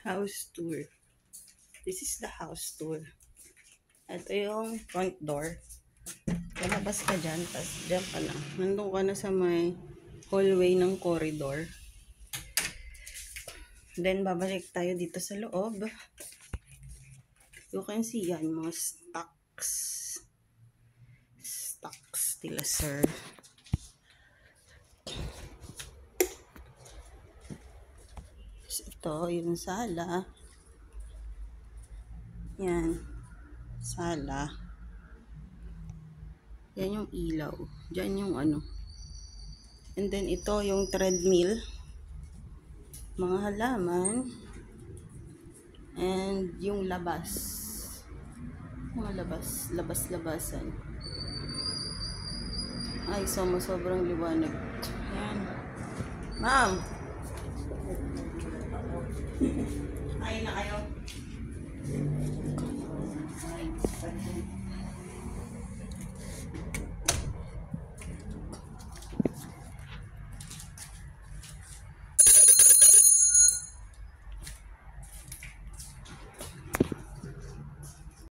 House tour. This is the house tour. Ito yung front door. Lalabas ka dyan, tapos dyan ka na. Nandun ka na sa may hallway ng corridor. Then, babalik tayo dito sa loob. You can see yan, mga stocks. Stocks nila, sir. Ito, yung sala. Yan. Sala. Yan yung ilaw. Diyan yung ano. And then, ito yung treadmill. Mga halaman. And yung labas. Mga labas-labasan. Ay, sobrang liwanag. Yan. Ma'am! Ay na kayo.